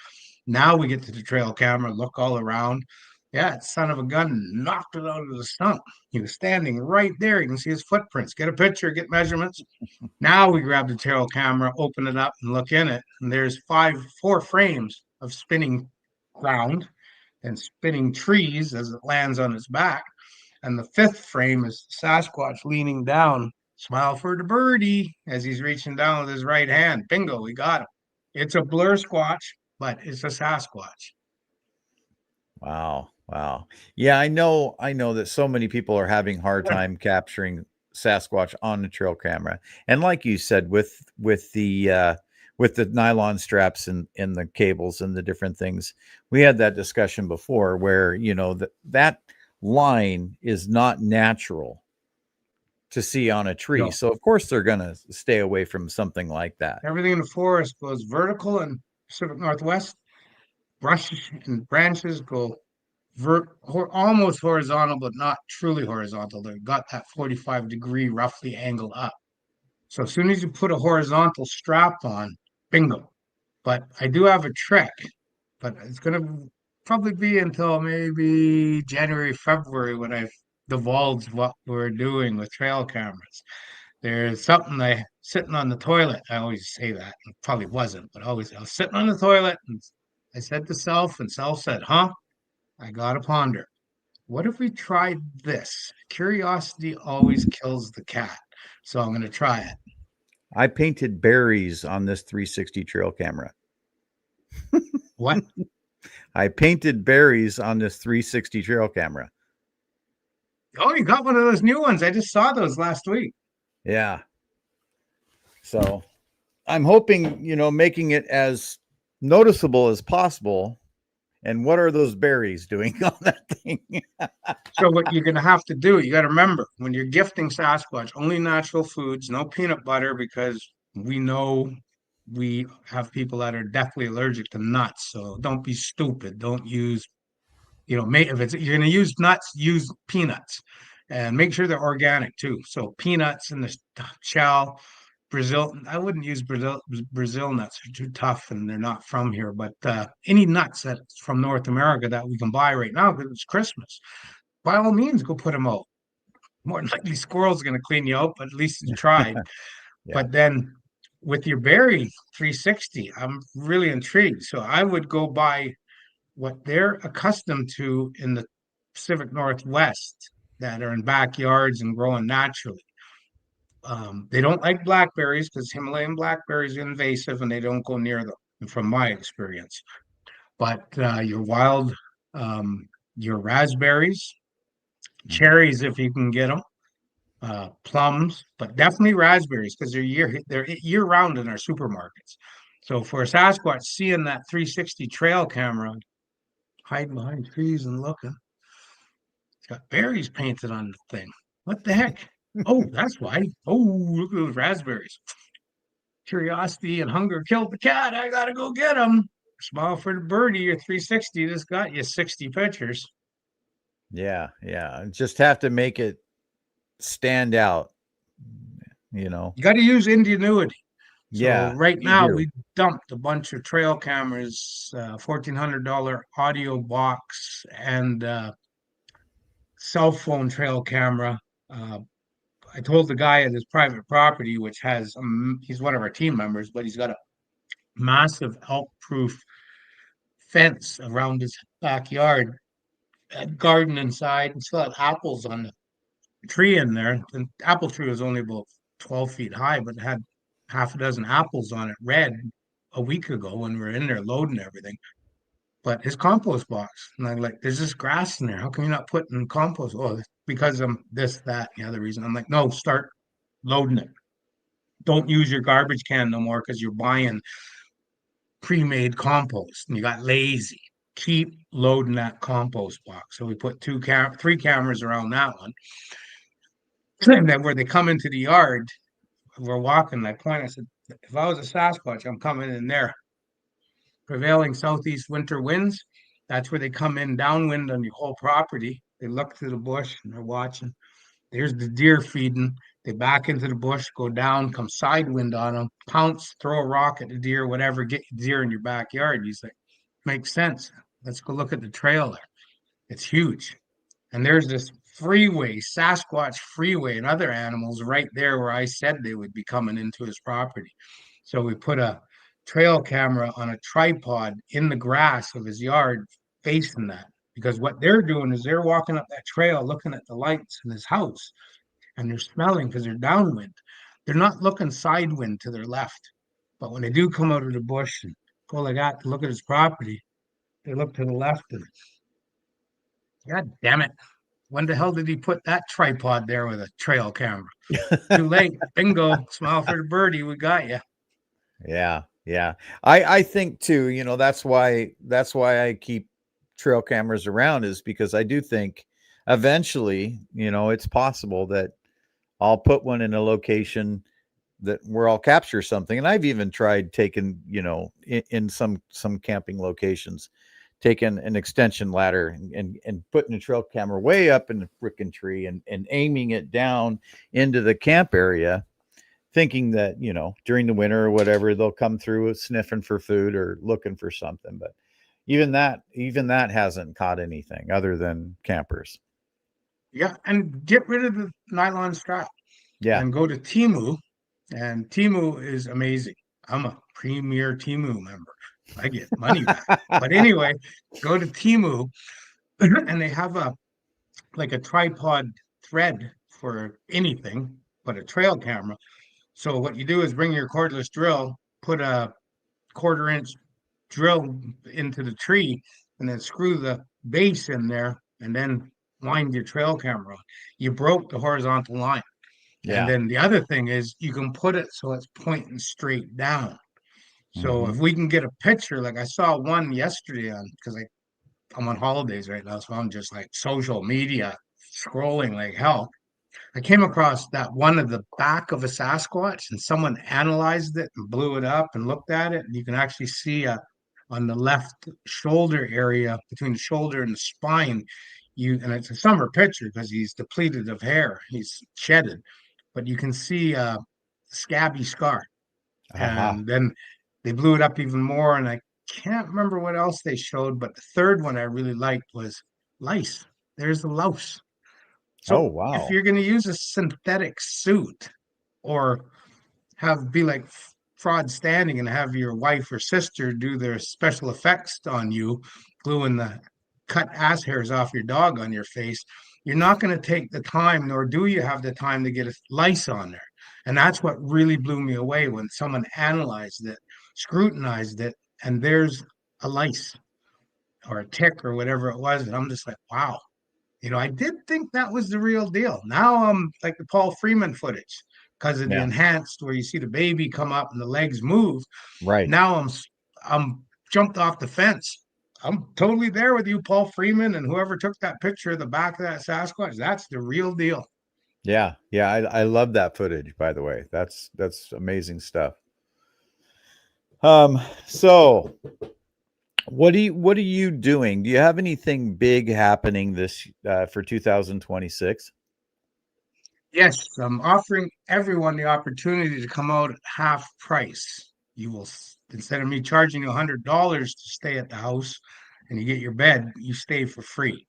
Now we get to the trail camera, look all around. Yeah, it's son of a gun knocked it out of the stump. He was standing right there. You can see his footprints. Get a picture, get measurements. Now we grab the trail camera, open it up, and look in it. And there's four frames of spinning ground and spinning trees as it lands on its back. And the fifth frame is Sasquatch leaning down. Smile for the birdie as he's reaching down with his right hand. Bingo, we got him. It's a blur squatch, but it's a Sasquatch. Wow. Wow. Yeah, I know that so many people are having hard time capturing Sasquatch on the trail camera. And like you said, with the nylon straps and the cables and the different things, we had that discussion before where, you know, that line is not natural to see on a tree. No. So of course they're gonna stay away from something like that. Everything in the forest goes vertical and Pacific Northwest. Brush and branches go almost horizontal, but not truly horizontal. They've got that 45-degree roughly angle up. So as soon as you put a horizontal strap on, bingo. But I do have a trick, but it's going to probably be until maybe January, February when I've divulged what we're doing with trail cameras. There's something sitting on the toilet. I always say that. It probably wasn't, but I was sitting on the toilet and I said to self, and self said, huh? I got to ponder. What if we tried this? Curiosity always kills the cat. So I'm going to try it. I painted berries on this 360 trail camera. What? I painted berries on this 360 trail camera. Oh, you got one of those new ones. I just saw those last week. Yeah. So I'm hoping, you know, making it as noticeable as possible. And what are those berries doing on that thing? So what you're going to have to do, you got to remember when you're gifting Sasquatch, only natural foods, no peanut butter, because we know we have people that are deathly allergic to nuts. So don't be stupid. Don't use, if you're going to use nuts, use peanuts and make sure they're organic too. So peanuts in the shell. Brazil, I wouldn't use Brazil nuts. They're too tough and they're not from here. But any nuts that's from North America that we can buy right now because it's Christmas, by all means, go put them out. More than likely, squirrels going to clean you out, but at least you tried. Yeah. But then with your berry 360, I'm really intrigued. So I would go buy what they're accustomed to in the Pacific Northwest that are in backyards and growing naturally. They don't like blackberries because Himalayan blackberries are invasive and they don't go near them, from my experience. But your raspberries, cherries if you can get them, plums, but definitely raspberries because they're year round in our supermarkets. So for a Sasquatch seeing that 360 trail camera, hiding behind trees and looking, it's got berries painted on the thing. What the heck? Oh, that's why. Oh, look at those raspberries. Curiosity and hunger killed the cat. I gotta go get them. Smile for the birdie. Your 360 just got you 60 pictures. Yeah. Yeah. Just have to make it stand out. you know. You got to use ingenuity. So Yeah, right you now do. we dumped a bunch of trail cameras, $1,400 audio box, and cell phone trail camera. Uh, I told the guy at his private property, which has he's one of our team members, but he's got a massive elk-proof fence around his backyard, a garden inside, and still had apples on the tree in there. The apple tree was only about 12 feet high, but it had half a dozen apples on it, red, a week ago when we were in there loading everything. But his compost box, and I'm like, there's this grass in there. How come you're not putting compost? Oh, because I'm this, that, and the other reason. I'm like, no, start loading it. Don't use your garbage can no more because you're buying pre-made compost and you got lazy. Keep loading that compost box. So we put three cameras around that one. And then where they come into the yard, we're walking. I point. I said, if I was a Sasquatch, I'm coming in there. Prevailing southeast winter winds. That's where they come in downwind on your whole property. They look through the bush and they're watching. There's the deer feeding. They back into the bush, go down, come sidewind on them, pounce, throw a rock at the deer, whatever, get deer in your backyard. He's like, makes sense. Let's go look at the trail there. It's huge. And there's this freeway, Sasquatch freeway, and other animals right there where I said they would be coming into his property. So we put a trail camera on a tripod in the grass of his yard facing that. Because what they're doing is they're walking up that trail looking at the lights in his house and they're smelling because they're downwind. They're not looking sidewind to their left. But when they do come out of the bush and go like that to look at his property, they look to the left and God damn it. When the hell did he put that tripod there with a trail camera? Too late. Bingo. Smile for the birdie. We got you. Yeah, yeah. I think too, you know, that's why I keep trail cameras around, is because I do think eventually, you know, it's possible that I'll put one in a location that where I'll capture something. And I've even tried taking, you know, in some camping locations, taking an extension ladder and putting a trail camera way up in the frickin' tree and aiming it down into the camp area, thinking that, you know, during the winter or whatever, they'll come through sniffing for food or looking for something. But even that hasn't caught anything other than campers. Yeah. And get rid of the nylon strap Yeah. and go to Timu. And Timu is amazing. I'm a premier Timu member. I get money back. But anyway, go to Timu and they have a like a tripod thread for anything but a trail camera. So what you do is bring your cordless drill, put a 1/4 inch drill into the tree, and then screw the base in there, and then wind your trail camera on. You broke the horizontal line. And Yeah. then the other thing is you can put it so it's pointing straight down. So if Mhm. we can get a picture, like I saw one yesterday on because I'm on holidays right now, so I'm just like social media scrolling like hell. I came across that one of the back of a Sasquatch, and someone analyzed it and blew it up and looked at it, and you can actually see on the left shoulder area between the shoulder and the spine. And it's a summer picture because he's depleted of hair, he's shedded, but you can see a scabby scar. Aha. And then they blew it up even more, and I can't remember what else they showed, but the third one I really liked was lice. There's the louse. Oh, So if wow. you're going to use a synthetic suit or be like fraud standing and have your wife or sister do their special effects on you, gluing the cut ass hairs off your dog on your face, you're not going to take the time, nor do you have the time to get a lice on there. And that's what really blew me away when someone analyzed it, scrutinized it, and there's a lice or a tick or whatever it was. And I'm just like, wow. I did think that was the real deal. Now I'm like the Paul Freeman footage because of the Yeah. enhanced where you see the baby come up and the legs move. Right. Now I'm jumped off the fence. I'm totally there with you, Paul Freeman, and whoever took that picture of the back of that Sasquatch. That's the real deal. Yeah. Yeah. I love that footage, by the way. That's amazing stuff. So what are you doing? Do you have anything big happening this for 2026? Yes, I'm offering everyone the opportunity to come out at half price. You will, instead of me charging you $100 to stay at the house and you get your bed, you stay for free.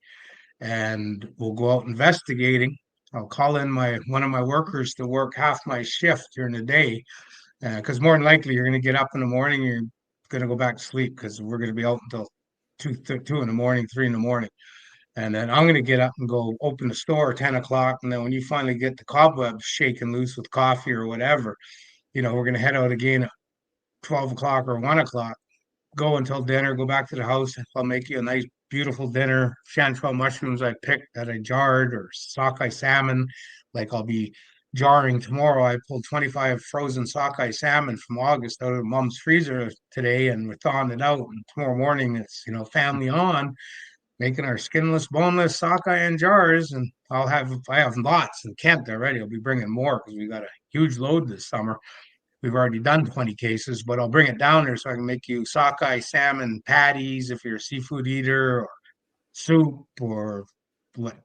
And we'll go out investigating. I'll call in my one of my workers to work half my shift during the day, because more than likely you're going to get up in the morning, you're going to go back to sleep because we're going to be out until two in the morning, 3 in the morning. And then I'm going to get up and go open the store at 10 o'clock. And then when you finally get the cobwebs shaken loose with coffee or whatever, we're going to head out again at 12 o'clock or 1 o'clock, go until dinner, go back to the house. I'll make you a nice, beautiful dinner. Chanterelle mushrooms I picked that I jarred, or sockeye salmon. Like I'll be jarring tomorrow. I pulled 25 frozen sockeye salmon from August out of mom's freezer today, and we're thawing it out. And tomorrow morning, it's, family on, making our skinless, boneless sockeye in jars. And I have lots in Kent already. I'll be bringing more because we got a huge load this summer. We've already done 20 cases, but I'll bring it down there so I can make you sockeye salmon patties if you're a seafood eater, or soup, or what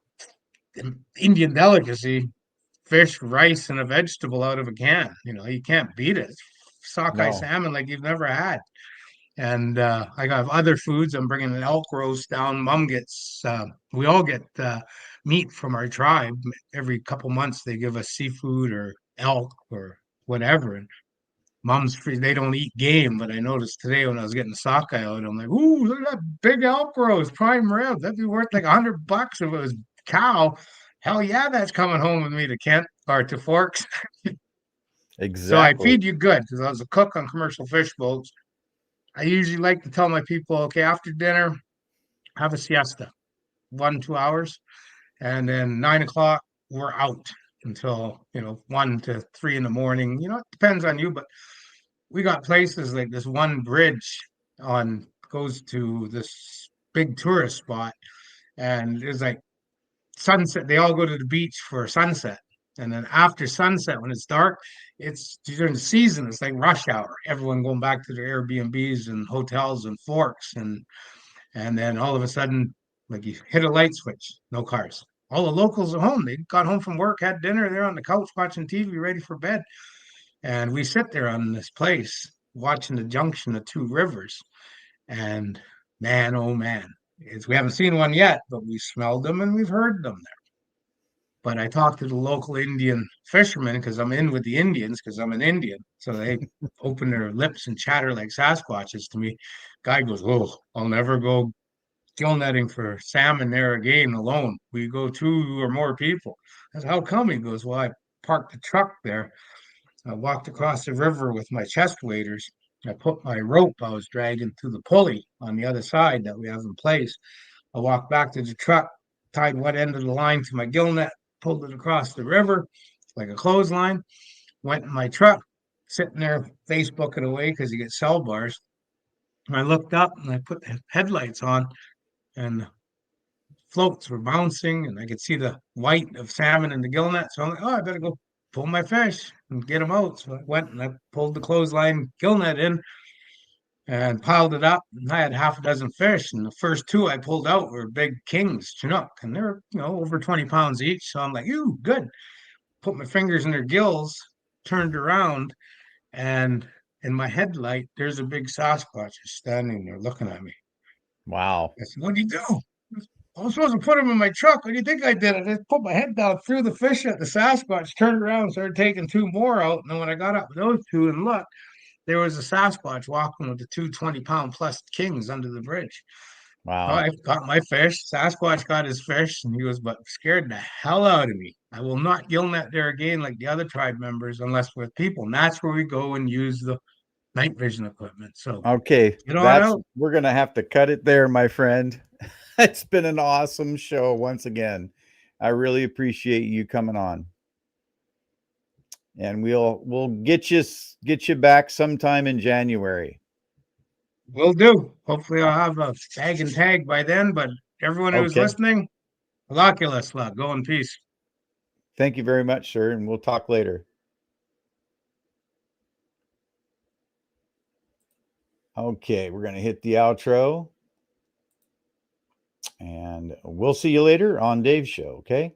Indian delicacy, fish, rice, and a vegetable out of a can. You can't beat it. Sockeye No. salmon like you've never had. And I got other foods. I'm bringing an elk roast down. Mom gets, we all get meat from our tribe. Every couple months, they give us seafood or elk or whatever. And mom's free. They don't eat game, but I noticed today when I was getting sockeye out, I'm like, ooh, look at that big elk roast, prime rib. That'd be worth like $100 if it was cow. Hell yeah, that's coming home with me to Kent or to Forks. So I Exactly. feed you good because I was a cook on commercial fish boats. I usually like to tell my people, okay, after dinner, have a siesta, 1, 2 hours, and then 9 o'clock, we're out until 1 to 3 in the morning. It depends on you, but we got places like this one bridge on goes to this big tourist spot, and there's like sunset. They all go to the beach for sunset. And then after sunset, when it's dark, it's during the season, it's like rush hour. Everyone going back to their Airbnbs and hotels and Forks. And then all of a sudden, like you hit a light switch, no cars. All the locals are home. They got home from work, had dinner, they're on the couch watching TV, ready for bed. And we sit there on this place watching the junction of two rivers. And man, oh man, we haven't seen one yet, but we smelled them and we've heard them there. But I talked to the local Indian fishermen because I'm in with the Indians because I'm an Indian. So they open their lips and chatter like Sasquatches to me. Guy goes, oh, I'll never go gill netting for salmon there again alone. We go 2 or more people. I said, how come? He goes, well, I parked the truck there. I walked across the river with my chest waders. I put my rope I was dragging to the pulley on the other side that we have in place. I walked back to the truck, tied one end of the line to my gill net, pulled it across the river like a clothesline, went in my truck, sitting there Facebooking away because you get cell bars. And I looked up and I put the headlights on, and floats were bouncing, and I could see the white of salmon in the gill net. So I'm like, oh, I better go pull my fish and get them out. So I went and I pulled the clothesline gill net in and piled it up. And I had half a dozen fish, and the first two I pulled out were big kings, Chinook, and they're over 20 pounds each. So I'm like, ooh, good. Put my fingers in their gills, turned around, and in my headlight, there's a big Sasquatch standing there looking at me. Wow. I said, what do you do? I was supposed to put him in my truck. What do you think I did? I just put my head down, threw the fish at the Sasquatch, turned around, started taking 2 more out. And then when I got up with those two and looked, there was a Sasquatch walking with the two 20-pound plus kings under the bridge. So Wow. I got my fish. Sasquatch got his fish, and he was but scared the hell out of me. I will not gill net there again like the other tribe members unless with people. And that's where we go and use the night vision equipment. So Okay. get on out. We're going to have to cut it there, my friend. It's been an awesome show once again. I really appreciate you coming on. And we'll get you back sometime in January. Will do. Hopefully, I'll have a bag and tag by then. But everyone who's Okay. listening, Halakulus, go in peace. Thank you very much, sir, and we'll talk later. Okay, we're going to hit the outro. And we'll see you later on Dave's show, okay?